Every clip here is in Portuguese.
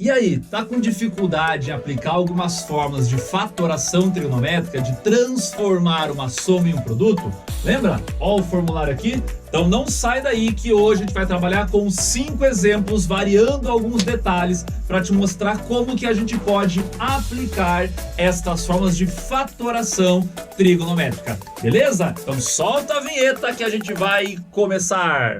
E aí, tá com dificuldade em aplicar algumas formas de fatoração trigonométrica, de transformar uma soma em um produto? Lembra? Ó o formulário aqui. Então não sai daí que hoje a gente vai trabalhar com 5 exemplos, variando alguns detalhes para te mostrar como que a gente pode aplicar estas formas de fatoração trigonométrica. Beleza? Então solta a vinheta que a gente vai começar.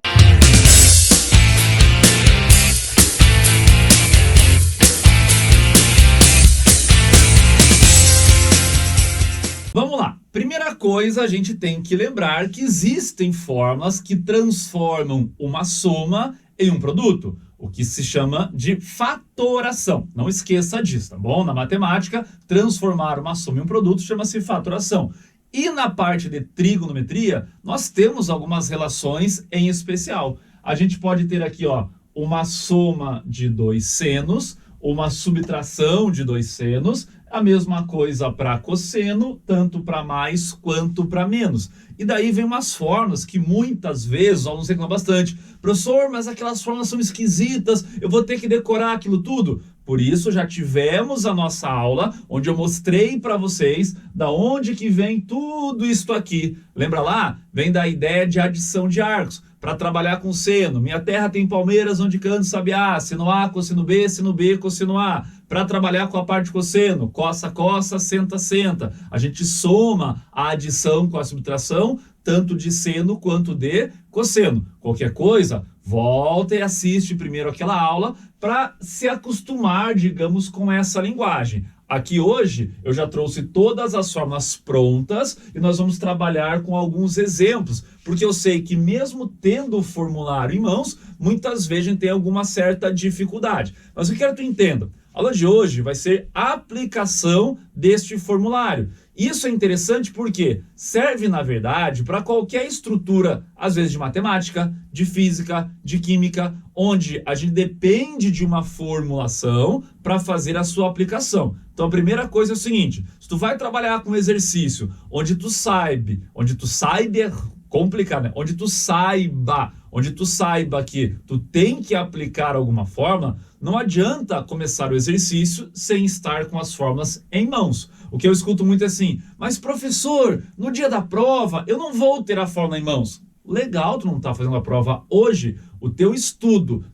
Vamos lá. Primeira coisa, a gente tem que lembrar que existem fórmulas que transformam uma soma em um produto, o que se chama de fatoração. Não esqueça disso, tá bom? Na matemática, transformar uma soma em um produto chama-se fatoração. E na parte de trigonometria, nós temos algumas relações em especial. A gente pode ter aqui, ó, uma soma de dois senos, uma subtração de dois senos, a mesma coisa para cosseno, tanto para mais quanto para menos. E daí vem umas fórmulas que muitas vezes os alunos reclamam bastante. Professor, mas aquelas fórmulas são esquisitas, eu vou ter que decorar aquilo tudo. Por isso já tivemos a nossa aula, onde eu mostrei para vocês da onde que vem tudo isso aqui. Lembra lá? Vem da ideia de adição de arcos. Para trabalhar com seno, minha terra tem palmeiras onde canto sabiá, seno A, cosseno B, cosseno A. Para trabalhar com a parte cosseno, cossa, cossa, senta, senta. A gente soma a adição com a subtração, tanto de seno quanto de cosseno. Qualquer coisa, volta e assiste primeiro aquela aula para se acostumar, digamos, com essa linguagem. Aqui hoje eu já trouxe todas as fórmulas prontas e nós vamos trabalhar com alguns exemplos, porque eu sei que mesmo tendo o formulário em mãos, muitas vezes a gente tem alguma certa dificuldade. Mas eu quero que tu entenda, a aula de hoje vai ser a aplicação deste formulário. Isso é interessante porque serve, na verdade, para qualquer estrutura, às vezes de matemática, de física, de química, onde a gente depende de uma formulação para fazer a sua aplicação. Então a primeira coisa é o seguinte, se tu vai trabalhar com um exercício onde tu saiba é complicado, né? Onde tu saiba que tu tem que aplicar alguma fórmula, não adianta começar o exercício sem estar com as fórmulas em mãos. O que eu escuto muito é assim, mas professor, no dia da prova eu não vou ter a fórmula em mãos. Legal, tu não está fazendo a prova hoje,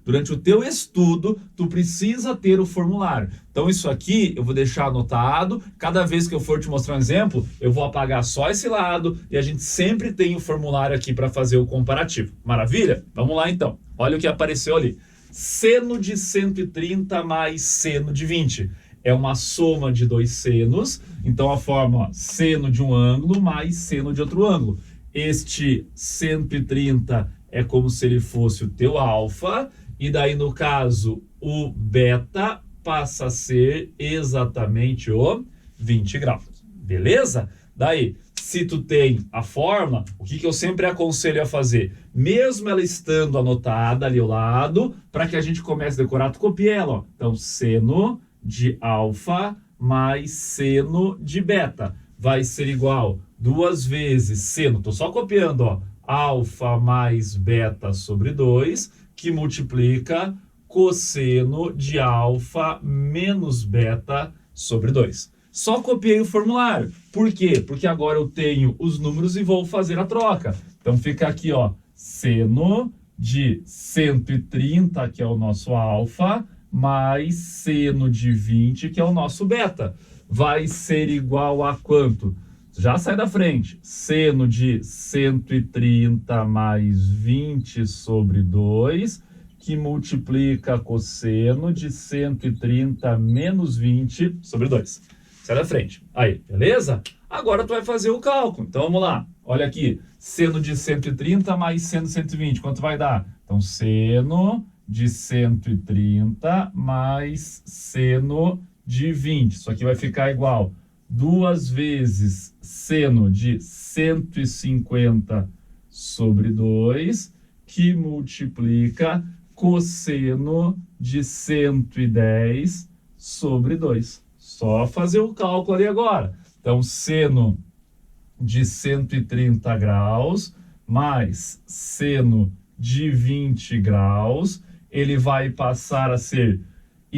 durante o teu estudo, tu precisa ter o formulário. Então isso aqui eu vou deixar anotado, cada vez que eu for te mostrar um exemplo, eu vou apagar só esse lado e a gente sempre tem o formulário aqui para fazer o comparativo. Maravilha? Vamos lá então, olha o que apareceu ali. Seno de 130 mais seno de 20. É uma soma de dois senos, então a forma seno de um ângulo mais seno de outro ângulo. Este 130 é como se ele fosse o teu alfa, e daí no caso o beta passa a ser exatamente o 20 graus. Beleza? Daí, se tu tem a fórmula, o que eu sempre aconselho a fazer? Mesmo ela estando anotada ali ao lado, para que a gente comece a decorar, tu copia ela, ó. Então, seno de alfa mais seno de beta vai ser igual 2 vezes seno, tô só copiando, ó, alfa mais beta sobre 2, que multiplica cosseno de alfa menos beta sobre 2. Só copiei o formulário. Por quê? Porque agora eu tenho os números e vou fazer a troca. Então fica aqui, ó, seno de 130, que é o nosso alfa, mais seno de 20, que é o nosso beta. Vai ser igual a quanto? Já sai da frente. Seno de 130 mais 20 sobre 2, que multiplica cosseno de 130 menos 20 sobre 2. Sai da frente. Aí, beleza? Agora tu vai fazer o cálculo. Então vamos lá. Olha aqui. Seno de 130 mais seno de 120. Quanto vai dar? Então, seno de 130 mais seno de 20. Isso aqui vai ficar igual 2 vezes seno de 150 sobre 2, que multiplica cosseno de 110 sobre 2. Só fazer o cálculo ali agora. Então, seno de 130 graus mais seno de 20 graus, ele vai passar a ser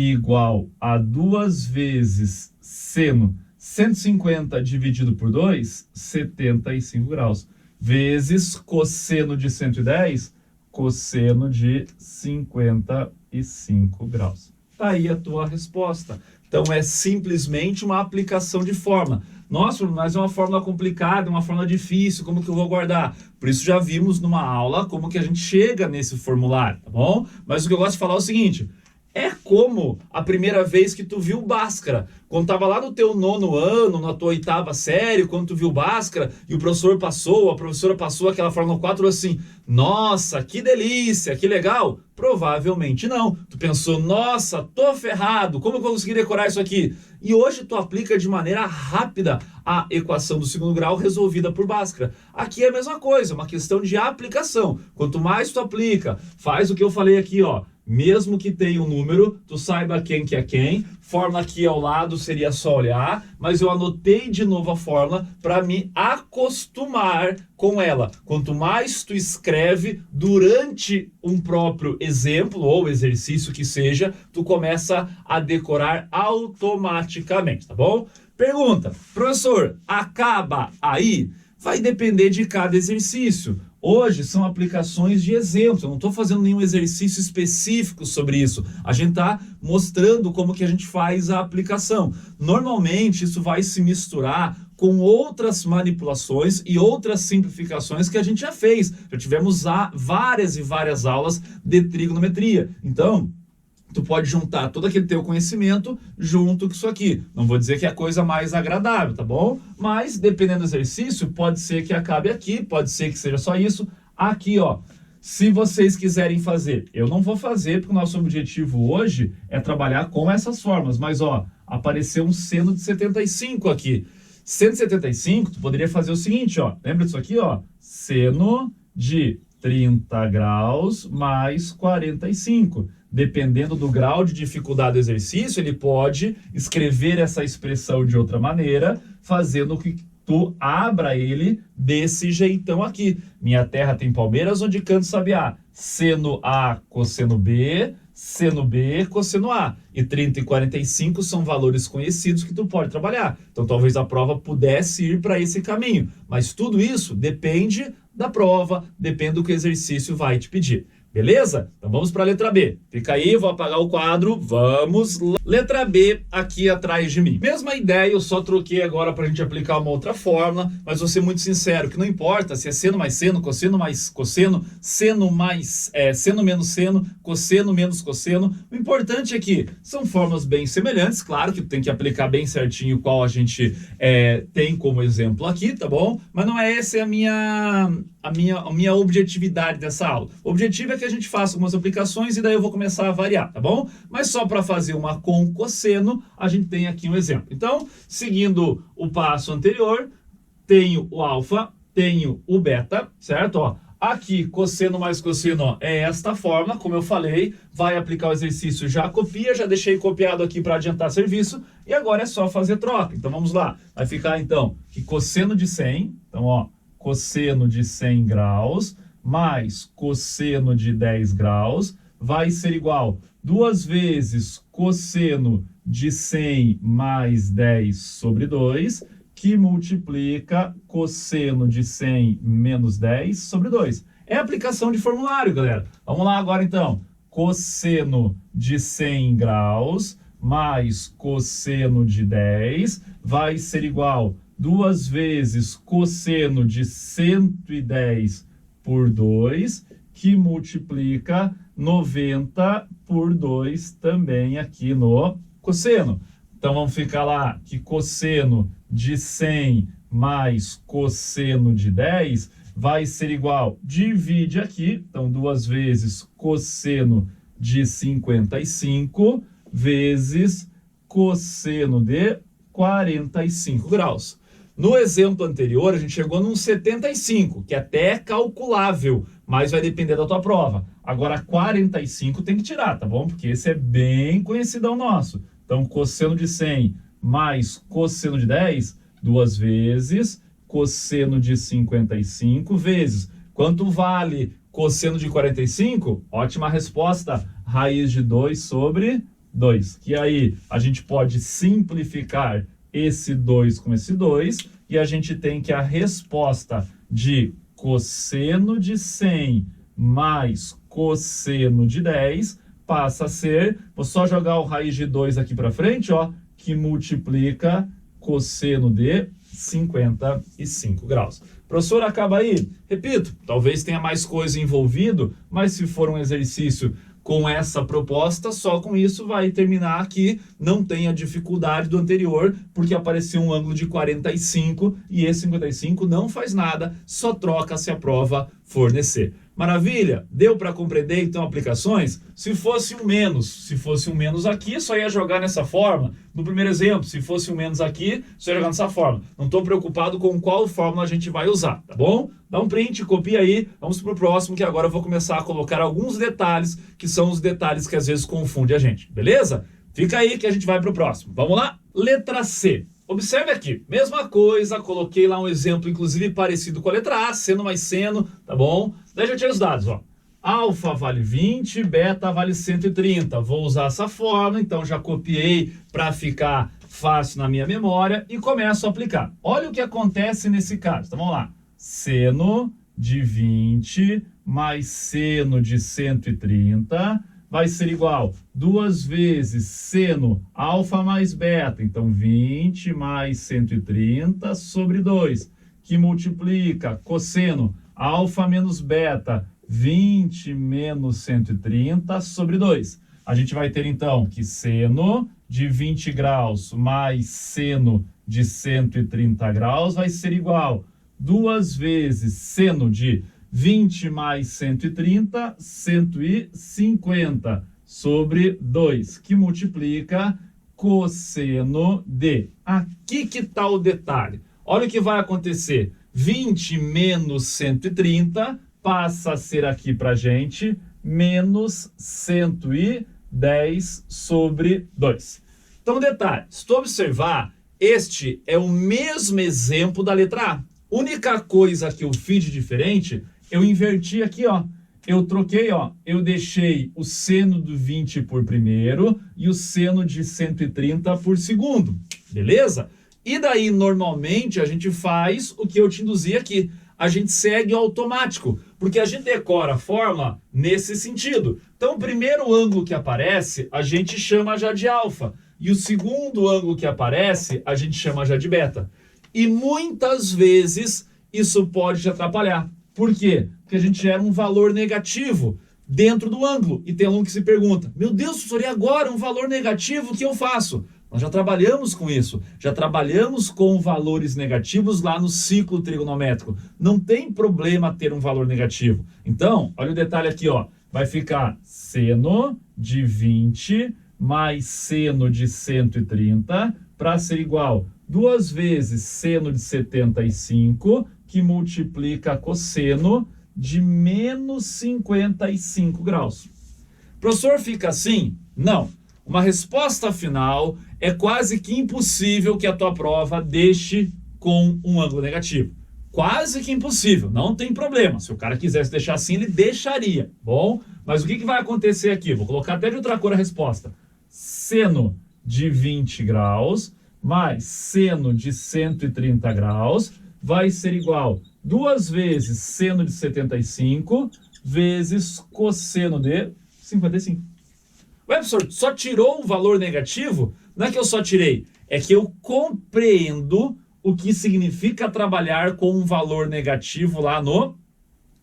igual a 2 vezes seno 150 dividido por 2, 75 graus, vezes cosseno de 110, cosseno de 55 graus. Tá aí a tua resposta. Então, é simplesmente uma aplicação de fórmula. Nossa, mas é uma fórmula complicada, uma fórmula difícil, como que eu vou guardar? Por isso já vimos numa aula como que a gente chega nesse formulário, tá bom? Mas o que eu gosto de falar é o seguinte, é como a primeira vez que tu viu Bhaskara. Quando estava lá no teu 9º ano, na tua 8ª série, quando tu viu Bhaskara, e o professor passou, a professora passou aquela fórmula 4 assim, nossa, que delícia, que legal. Provavelmente não. Tu pensou, nossa, tô ferrado, como eu vou conseguir decorar isso aqui? E hoje tu aplica de maneira rápida a equação do 2º grau resolvida por Bhaskara. Aqui é a mesma coisa, uma questão de aplicação. Quanto mais tu aplica, faz o que eu falei aqui, ó. Mesmo que tenha um número, tu saiba quem que é quem. Fórmula aqui ao lado seria só olhar, mas eu anotei de novo a fórmula para me acostumar com ela. Quanto mais tu escreve durante um próprio exemplo ou exercício que seja, tu começa a decorar automaticamente, tá bom? Pergunta, professor, acaba aí? Vai depender de cada exercício. Hoje são aplicações de exemplos, eu não estou fazendo nenhum exercício específico sobre isso. A gente está mostrando como que a gente faz a aplicação. Normalmente isso vai se misturar com outras manipulações e outras simplificações que a gente já fez. Já tivemos várias e várias aulas de trigonometria. Então, tu pode juntar todo aquele teu conhecimento junto com isso aqui. Não vou dizer que é a coisa mais agradável, tá bom? Mas, dependendo do exercício, pode ser que acabe aqui, pode ser que seja só isso. Aqui, ó, se vocês quiserem fazer, eu não vou fazer, porque o nosso objetivo hoje é trabalhar com essas formas. Mas, ó, apareceu um seno de 75 aqui. 175, tu poderia fazer o seguinte, ó. Lembra disso aqui, ó? Seno de 30 graus mais 45. Dependendo do grau de dificuldade do exercício, ele pode escrever essa expressão de outra maneira, fazendo que tu abra ele desse jeitão aqui. Minha terra tem palmeiras, onde canto sabiá. Seno A, cosseno B, seno B, cosseno A. E 30 e 45 são valores conhecidos que tu pode trabalhar. Então, talvez a prova pudesse ir para esse caminho. Mas tudo isso depende da prova, depende do que o exercício vai te pedir. Beleza? Então vamos para a letra B. Fica aí, vou apagar o quadro. Vamos lá. Letra B aqui atrás de mim. Mesma ideia, eu só troquei agora para a gente aplicar uma outra fórmula, mas vou ser muito sincero, que não importa se é seno mais seno, cosseno mais cosseno, seno mais seno menos seno, cosseno menos cosseno. O importante é que são fórmulas bem semelhantes, claro que tem que aplicar bem certinho qual a gente tem como exemplo aqui, tá bom? Mas não é essa a minha objetividade dessa aula. O objetivo é que a gente faça algumas aplicações e daí eu vou começar a variar, tá bom? Mas só para fazer uma com cosseno, a gente tem aqui um exemplo. Então, seguindo o passo anterior, tenho o alfa, tenho o beta, certo? Ó, aqui, cosseno mais cosseno, ó, é esta forma, como eu falei, vai aplicar o exercício, já copia, já deixei copiado aqui para adiantar serviço, e agora é só fazer troca. Então, vamos lá. Vai ficar, então, que cosseno de 100, então, ó, cosseno de 100 graus, mais cosseno de 10 graus, vai ser igual 2 vezes cosseno de 100 mais 10 sobre 2, que multiplica cosseno de 100 menos 10 sobre 2. É aplicação de formulário, galera. Vamos lá agora, então. Cosseno de 100 graus mais cosseno de 10 vai ser igual 2 vezes cosseno de 110 por 2, que multiplica 90 por 2 também aqui no cosseno. Então, vamos ficar lá que cosseno de 100 mais cosseno de 10 vai ser igual, divide aqui, então 2 vezes cosseno de 55 vezes cosseno de 45 graus. No exemplo anterior, a gente chegou num 75, que até é calculável, mas vai depender da tua prova. Agora, 45 tem que tirar, tá bom? Porque esse é bem conhecidão nosso. Então, cosseno de 100 mais cosseno de 10, 2 vezes cosseno de 55 vezes. Quanto vale cosseno de 45? Ótima resposta. Raiz de 2 sobre 2. Que aí a gente pode simplificar esse 2 com esse 2 e a gente tem que a resposta de cosseno de 100 mais cosseno de 10 passa a ser, vou só jogar o raiz de 2 aqui para frente, ó, que multiplica cosseno de 55 graus. Professor, acaba aí? Repito, talvez tenha mais coisa envolvido, mas se for um exercício com essa proposta, só com isso vai terminar aqui, não tem a dificuldade do anterior, porque apareceu um ângulo de 45 e esse 55 não faz nada, só troca se a prova fornecer. Maravilha? Deu para compreender então aplicações? Se fosse um menos aqui, só ia jogar nessa forma. No primeiro exemplo, se fosse um menos aqui, só ia jogar nessa forma. Não estou preocupado com qual fórmula a gente vai usar, tá bom? Dá um print, copia aí, vamos para o próximo, que agora eu vou começar a colocar alguns detalhes, que são os detalhes que às vezes confundem a gente, beleza? Fica aí que a gente vai para o próximo. Vamos lá? Letra C. Observe aqui, mesma coisa, coloquei lá um exemplo, inclusive parecido com a letra A, seno mais seno, tá bom? Daí já tinha os dados, ó. Alfa vale 20, beta vale 130. Vou usar essa fórmula, então já copiei para ficar fácil na minha memória e começo a aplicar. Olha o que acontece nesse caso, então vamos lá. Seno de 20 mais seno de 130... vai ser igual 2 vezes seno alfa mais beta, então 20 mais 130 sobre 2, que multiplica cosseno alfa menos beta, 20 menos 130 sobre 2. A gente vai ter então que seno de 20 graus mais seno de 130 graus vai ser igual 2 vezes seno de 20 mais 130, 150 sobre 2, que multiplica cosseno de. Aqui que está o detalhe. Olha o que vai acontecer. 20 menos 130 passa a ser aqui para a gente menos 110 sobre 2. Então, detalhe, se tu observar, este é o mesmo exemplo da letra A. Única coisa que eu fiz de diferente, eu inverti aqui, ó. Eu troquei, ó. Eu deixei o seno do 20 por primeiro e o seno de 130 por segundo. Beleza? E daí, normalmente, a gente faz o que eu te induzi aqui. A gente segue automático, porque a gente decora a fórmula nesse sentido. Então, o primeiro ângulo que aparece, a gente chama já de alfa. E o segundo ângulo que aparece, a gente chama já de beta. E muitas vezes isso pode te atrapalhar. Por quê? Porque a gente gera um valor negativo dentro do ângulo. E tem aluno que se pergunta, meu Deus, professor, e agora um valor negativo, o que eu faço? Nós já trabalhamos com isso. Já trabalhamos com valores negativos lá no ciclo trigonométrico. Não tem problema ter um valor negativo. Então, olha o detalhe aqui, ó. Vai ficar seno de 20 mais seno de 130 para ser igual 2 vezes seno de 75, que multiplica cosseno de menos 55 graus. Professor, fica assim? Não. Uma resposta final é quase que impossível que a tua prova deixe com um ângulo negativo. Quase que impossível, não tem problema. Se o cara quisesse deixar assim, ele deixaria, bom? Mas o que vai acontecer aqui? Vou colocar até de outra cor a resposta. Seno de 20 graus mais seno de 130 graus vai ser igual 2 vezes seno de 75 vezes cosseno de 55. Ué, professor, só tirou um valor negativo? Não é que eu só tirei, é que eu compreendo o que significa trabalhar com um valor negativo lá no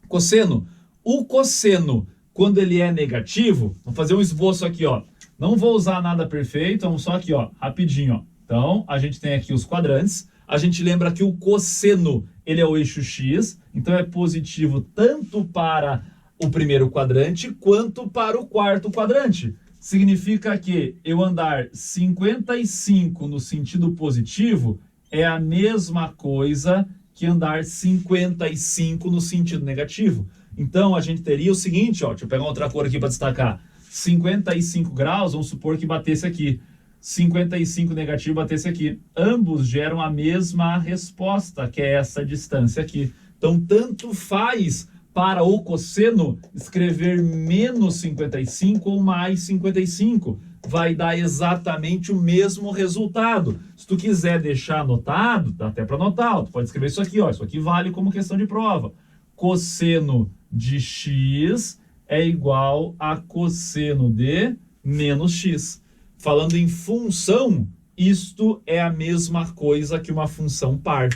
cosseno. O cosseno, quando ele é negativo, vamos fazer um esboço aqui, ó. Não vou usar nada perfeito, vamos só aqui, ó, rapidinho, ó. Então, a gente tem aqui os quadrantes. A gente lembra que o cosseno, ele é o eixo X, então é positivo tanto para o primeiro quadrante quanto para o quarto quadrante. Significa que eu andar 55 no sentido positivo é a mesma coisa que andar 55 no sentido negativo. Então, a gente teria o seguinte, ó, deixa eu pegar outra cor aqui para destacar. 55 graus, vamos supor que batesse aqui. 55 negativo batesse aqui. Ambos geram a mesma resposta, que é essa distância aqui. Então, tanto faz para o cosseno, escrever menos 55 ou mais 55. Vai dar exatamente o mesmo resultado. Se tu quiser deixar anotado, dá até para anotar. Tu pode escrever isso aqui, ó. Isso aqui vale como questão de prova. Cosseno de x é igual a cosseno de menos x. Falando em função, isto é a mesma coisa que uma função par.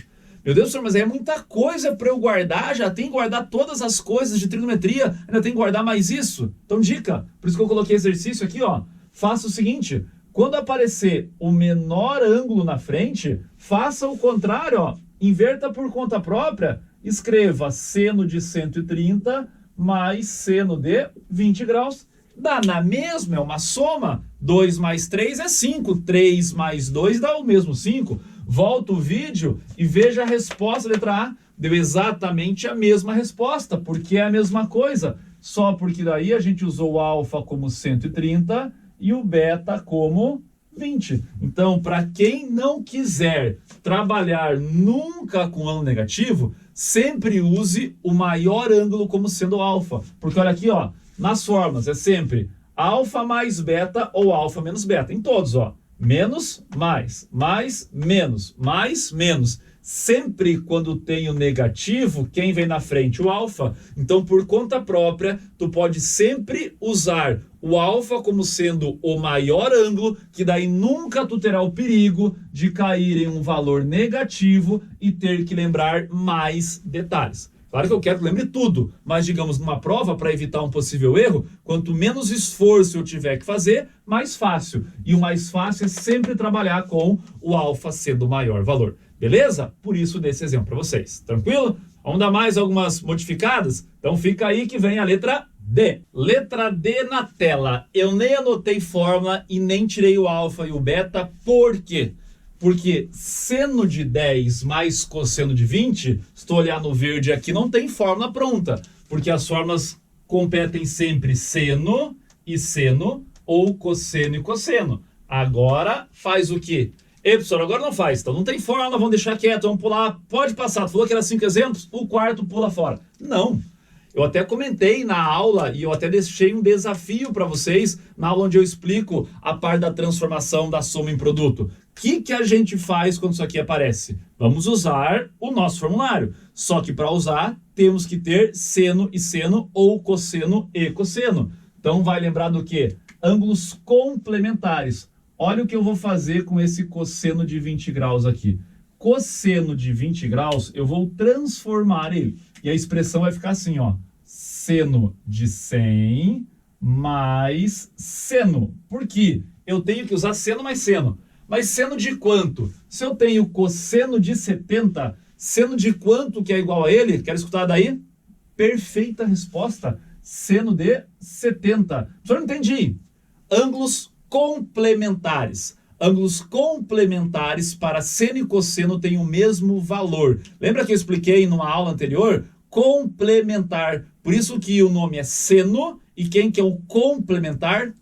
Meu Deus, senhor, mas é muita coisa para eu guardar, já tem que guardar todas as coisas de trigonometria, ainda tem que guardar mais isso? Então, dica, por isso que eu coloquei exercício aqui, ó. Faça o seguinte, quando aparecer o menor ângulo na frente, faça o contrário, ó. Inverta por conta própria, escreva seno de 130 mais seno de 20 graus. Dá na mesma, é uma soma. 2 mais 3 é 5. 3 mais 2 dá o mesmo 5. Volta o vídeo e veja a resposta, letra A. Deu exatamente a mesma resposta, porque é a mesma coisa. Só porque daí a gente usou o alfa como 130 e o beta como 20. Então, para quem não quiser trabalhar nunca com ângulo negativo, sempre use o maior ângulo como sendo alfa. Porque olha aqui, ó, nas fórmulas é sempre alfa mais beta ou alfa menos beta. Em todos, ó. Menos, mais, menos, mais, menos. Sempre quando tem o negativo, quem vem na frente? O alfa. Então, por conta própria, tu pode sempre usar o alfa como sendo o maior ângulo, que daí nunca tu terá o perigo de cair em um valor negativo e ter que lembrar mais detalhes. Claro que eu quero que lembre tudo, mas digamos numa prova, para evitar um possível erro, quanto menos esforço eu tiver que fazer, mais fácil. E o mais fácil é sempre trabalhar com o alfa sendo o maior valor. Beleza? Por isso desse exemplo para vocês. Tranquilo? Vamos dar mais algumas modificadas? Então fica aí que vem a letra D. Letra D na tela. Eu nem anotei fórmula e nem tirei o alfa e o beta. Por quê? Porque seno de 10 mais cosseno de 20, se tu olhar no verde aqui, não tem fórmula pronta. Porque as fórmulas competem sempre seno e seno ou cosseno e cosseno. Agora faz o quê? Ei, professor, agora não faz. Então não tem fórmula, vamos deixar quieto, vamos pular. Pode passar. Tu falou que era 5 exemplos, o quarto pula fora. Não. Eu até comentei na aula e eu até deixei um desafio para vocês na aula onde eu explico a parte da transformação da soma em produto. O que a gente faz quando isso aqui aparece? Vamos usar o nosso formulário. Só que para usar, temos que ter seno e seno ou cosseno e cosseno. Então vai lembrar do quê? Ângulos complementares. Olha o que eu vou fazer com esse cosseno de 20 graus aqui. Cosseno de 20 graus, eu vou transformar ele. E a expressão vai ficar assim, ó. Seno de 100 mais seno. Por quê? Eu tenho que usar seno mais seno. Mas seno de quanto? Se eu tenho cosseno de 70, seno de quanto que é igual a ele? Quero escutar daí? Perfeita resposta. Seno de 70. Só não entendi. Ângulos complementares. Ângulos complementares para seno e cosseno têm o mesmo valor. Lembra que eu expliquei numa aula anterior? Complementar. Por isso que o nome é seno e quem que é o complementar?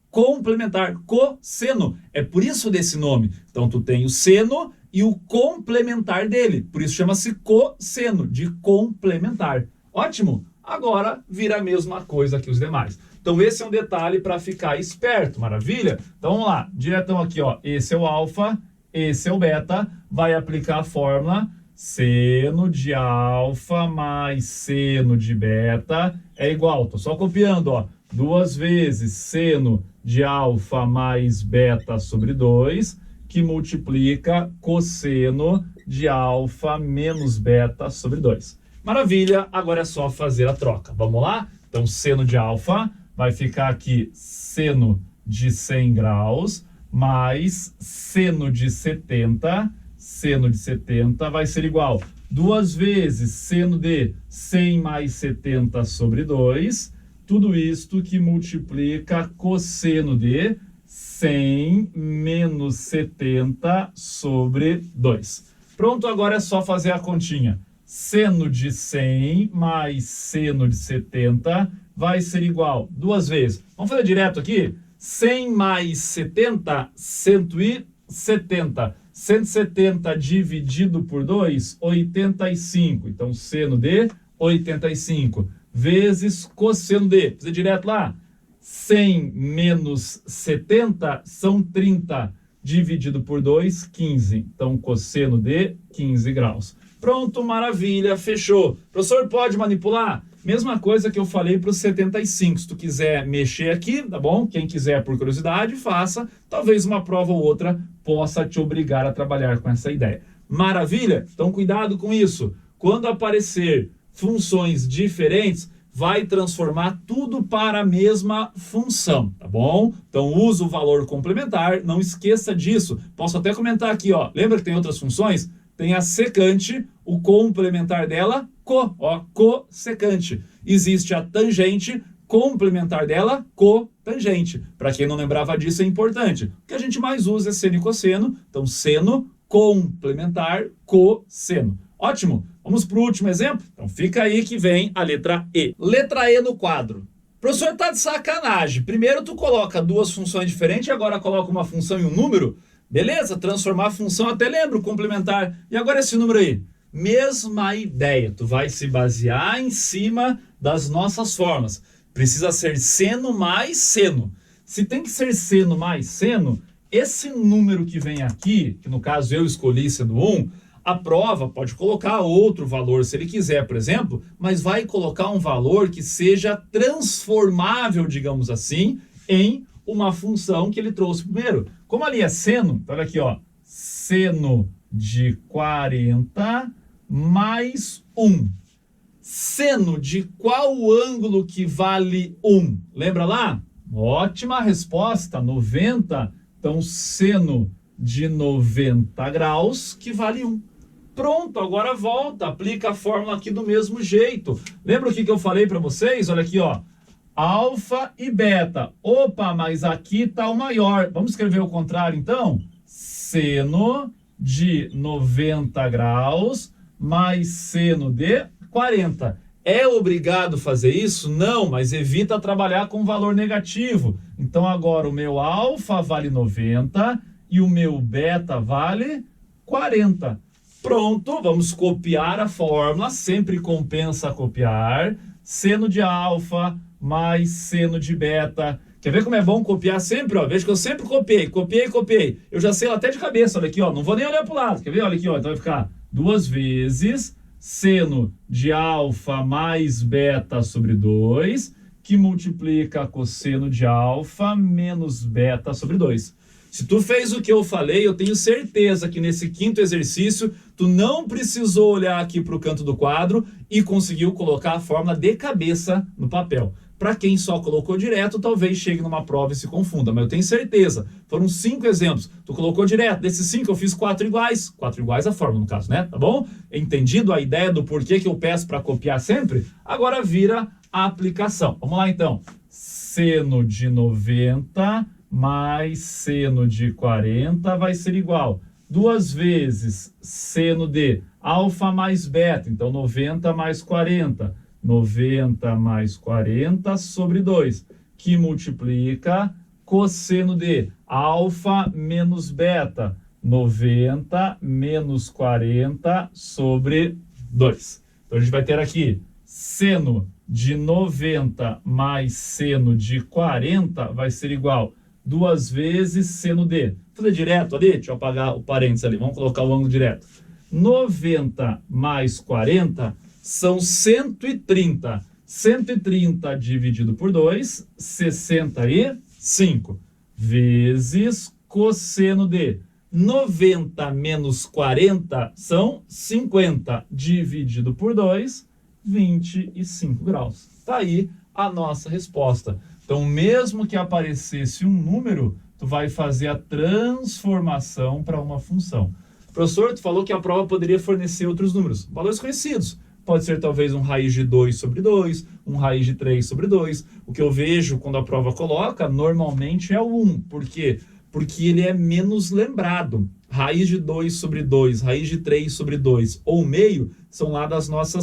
Complementar, cosseno. É por isso desse nome. Então tu tem o seno e o complementar dele. Por isso chama-se cosseno, de complementar. Ótimo? Agora vira a mesma coisa que os demais. Então esse é um detalhe para ficar esperto, maravilha? Então vamos lá, diretão aqui, ó. Esse é o alfa, esse é o beta. Vai aplicar a fórmula seno de alfa mais seno de beta é igual. Tô só copiando, ó. 2 vezes seno de alfa mais beta sobre 2, que multiplica cosseno de alfa menos beta sobre 2. Maravilha, agora é só fazer a troca. Vamos lá? Então, seno de alfa vai ficar aqui seno de 100 graus mais seno de 70. Seno de 70 vai ser igual 2 vezes seno de 100 mais 70 sobre 2. Tudo isto que multiplica cosseno de 100 menos 70 sobre 2. Pronto, agora é só fazer a continha. Seno de 100 mais seno de 70 vai ser igual 2 vezes. Vamos fazer direto aqui? 100 mais 70, 170. 170 dividido por 2, 85. Então, seno de 85 vezes cosseno de, fazer direto lá, 100 menos 70 são 30, dividido por 2, 15. Então, cosseno de 15 graus. Pronto, maravilha, fechou. Professor, pode manipular? Mesma coisa que eu falei para os 75. Se tu quiser mexer aqui, tá bom? Quem quiser por curiosidade, faça. Talvez uma prova ou outra possa te obrigar a trabalhar com essa ideia. Maravilha? Então, cuidado com isso. Quando aparecer funções diferentes, vai transformar tudo para a mesma função, tá bom? Então, usa o valor complementar, não esqueça disso. Posso até comentar aqui, ó. Lembra que tem outras funções? Tem a secante, o complementar dela, cossecante. Existe a tangente, complementar dela, cotangente. Para quem não lembrava disso, é importante. O que a gente mais usa é seno e cosseno. Então, seno, complementar, cosseno. Ótimo. Vamos para o último exemplo? Então, fica aí que vem a letra E. Letra E no quadro. Professor, tá de sacanagem. Primeiro tu coloca duas funções diferentes e agora coloca uma função e um número. Beleza? Transformar a função, até lembro, complementar. E agora esse número aí? Mesma ideia. Tu vai se basear em cima das nossas formas. Precisa ser seno mais seno. Se tem que ser seno mais seno, esse número que vem aqui, que no caso eu escolhi sendo 1, a prova pode colocar outro valor se ele quiser, por exemplo, mas vai colocar um valor que seja transformável, digamos assim, em uma função que ele trouxe primeiro. Como ali é seno, olha aqui, ó, seno de 40 mais 1. Seno de qual ângulo que vale 1? Lembra lá? Ótima resposta, 90. Então, seno de 90 graus que vale 1. Pronto, agora volta, aplica a fórmula aqui do mesmo jeito. Lembra o que eu falei para vocês? Olha aqui, ó. Alfa e beta. Opa, mas aqui está o maior. Vamos escrever o contrário, então? Seno de 90 graus mais seno de 40. É obrigado fazer isso? Não, mas evita trabalhar com valor negativo. Então, agora o meu alfa vale 90 e o meu beta vale 40. Pronto, vamos copiar a fórmula, sempre compensa copiar. Seno de alfa mais seno de beta. Quer ver como é bom copiar sempre? Ó? Veja que eu sempre copiei. Eu já sei até de cabeça, olha aqui, ó. Não vou nem olhar para o lado, quer ver? Olha aqui, ó. Então vai ficar 2 vezes seno de alfa mais beta sobre 2, que multiplica cosseno de alfa menos beta sobre 2. Se tu fez o que eu falei, eu tenho certeza que nesse quinto exercício, tu não precisou olhar aqui para o canto do quadro e conseguiu colocar a fórmula de cabeça no papel. Para quem só colocou direto, talvez chegue numa prova e se confunda, mas eu tenho certeza. Foram 5 exemplos. Tu colocou direto. Desses 5 eu fiz 4 iguais. 4 iguais a fórmula, no caso, né? Tá bom? Entendido a ideia do porquê que eu peço para copiar sempre? Agora vira a aplicação. Vamos lá, então. Seno de 90 mais seno de 40 vai ser igual 2 vezes seno de alfa mais beta, então 90 mais 40, 90 mais 40 sobre 2, que multiplica cosseno de alfa menos beta, 90 menos 40 sobre 2. Então a gente vai ter aqui seno de 90 mais seno de 40 vai ser igual 2 vezes seno de. Vou fazer direto ali, deixa eu apagar o parênteses ali, vamos colocar o ângulo direto. 90 mais 40 são 130. 130 dividido por 2, 65, vezes cosseno de 90 menos 40 são 50, dividido por 2, 25 graus. Tá aí a nossa resposta. Então, mesmo que aparecesse um número, tu vai fazer a transformação para uma função. Professor, tu falou que a prova poderia fornecer outros números, valores conhecidos. Pode ser talvez um raiz de 2 sobre 2, um raiz de 3 sobre 2. O que eu vejo quando a prova coloca, normalmente é o 1. Por quê? Porque ele é menos lembrado. Raiz de 2 sobre 2, raiz de 3 sobre 2 ou meio são lá da nossa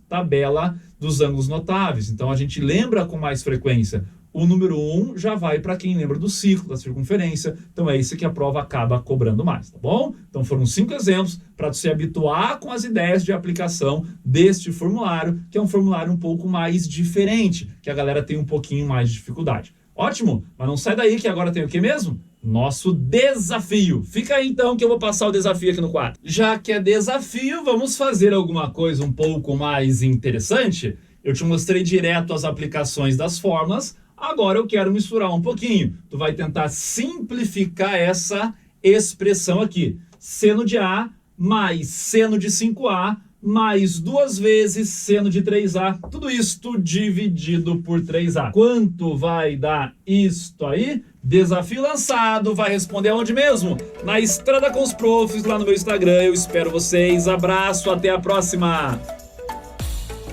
tabela dos ângulos notáveis. Então a gente lembra com mais frequência. o número 1 já vai para quem lembra do ciclo, da circunferência. Então é isso que a prova acaba cobrando mais, tá bom? Então foram 5 exemplos para tu se habituar com as ideias de aplicação deste formulário, que é um formulário um pouco mais diferente, que a galera tem um pouquinho mais de dificuldade. Ótimo, mas não sai daí que agora tem o que mesmo? Nosso desafio. Fica aí então que eu vou passar o desafio aqui no quadro. Já que é desafio, vamos fazer alguma coisa um pouco mais interessante? Eu te mostrei direto as aplicações das fórmulas, agora eu quero misturar um pouquinho. Tu vai tentar simplificar essa expressão aqui. Seno de A mais seno de 5A mais 2 vezes seno de 3A. Tudo isto dividido por 3A. Quanto vai dar isto aí? Desafio lançado. Vai responder aonde mesmo? Na Estrada com os Profs, lá no meu Instagram. Eu espero vocês. Abraço, até a próxima!